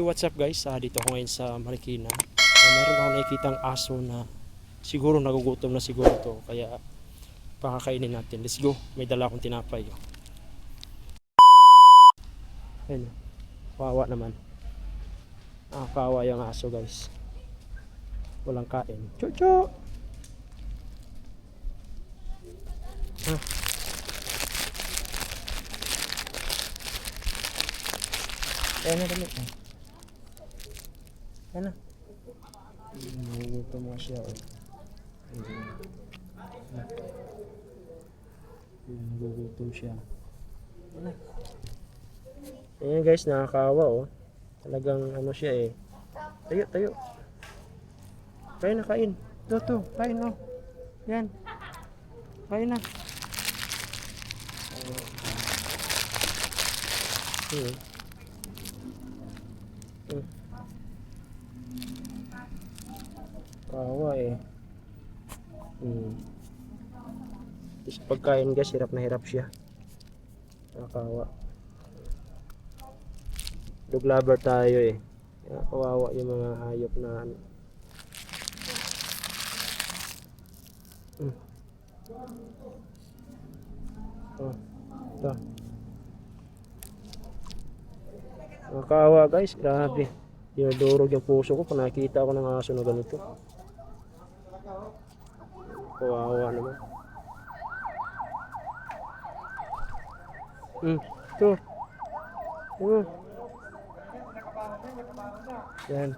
what's up guys? Dito ako ngayon sa Marikina. Meron ako nakikitang aso na siguro nagugutom na siguro to. Kaya pakakainin natin. Let's go. May dala akong tinapay. Ayun. Kawawa naman. Kawawa yung aso guys. Walang kain. Chucho! Ayan na dali. Ayan na. Nagugutom mo siya. Nagugutom siya. Ayan na. Ayan guys, nakakawa Talagang ano siya Tayo, tayo. Kain na, kain. Ito, kain Yan. Kain na. Kawa Sa pagkain guys, hirap na hirap siya. Kawa. Dog lover tayo kawawa yung mga hayop na ito. Kawawa guys, grabe. Dinudurog yung puso ko pag nakita ako ng aso na ganito. Kawawa naman. Ito. Yan.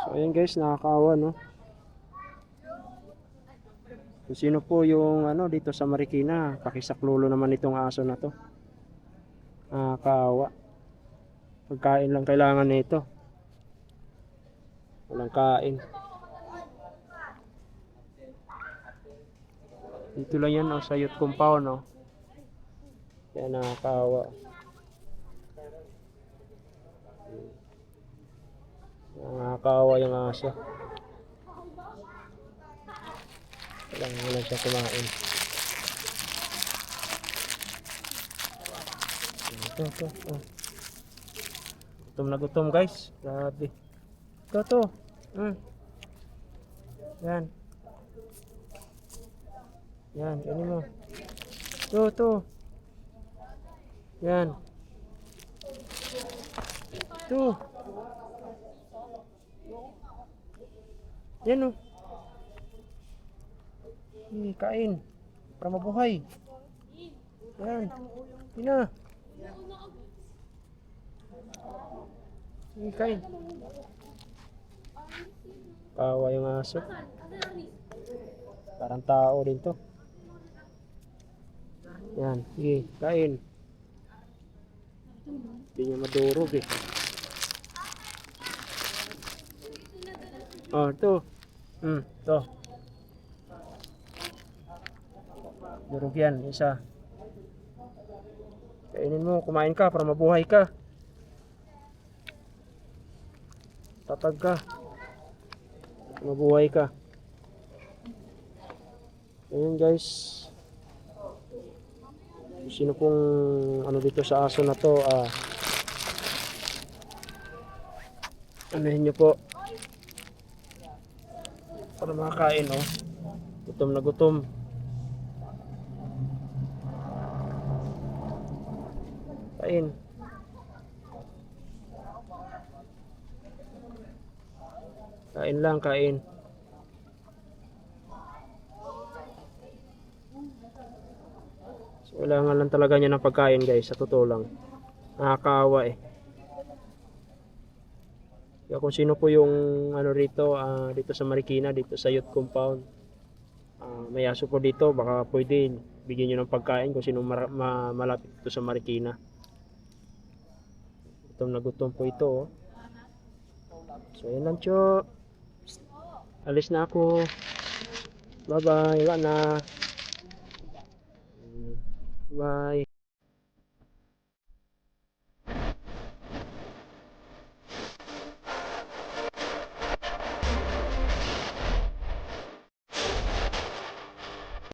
So ayan guys, nakakawa Kung sino po yung dito sa Marikina, pakisaklolo naman itong aso na to. Nakakawa. Pagkain lang kailangan nito. Walang kain. Dito lang yan sa youth compound Kaya nakakawa. Nakakawa yung aso. Wala siya kumain. Ito. Gutom na gutom guys. Grabe. Ito. Yan. Yan, ini mo. Ito. Yan. Ito. Yan kain. Para mabuhay. Yan. Ina. Kain. Kawa yung aso. Parang tao rin to. Yan. Sige, kain. Hindi niya madurog ito. Ito. Durog yan, isa. Kainin mo, kumain ka para mabuhay ka. Tatag ka. Mabuhay ka. Ayan guys. Sino pong dito sa aso na to, anuhin nyo po. Para makakain Gutom na gutom. Kain. Kain lang, kain. So, kailangan lang talaga niya ng pagkain guys, sa totoo lang. Nakakaawa Kaya kung sino po yung rito, dito sa Marikina, dito sa youth compound, may aso po dito, baka pwede bigyan nyo ng pagkain kung sino malapit dito sa Marikina. Gutom na gutom po ito So yun lang Cho. Alis na ako. Bye bye. Wala na. Bye.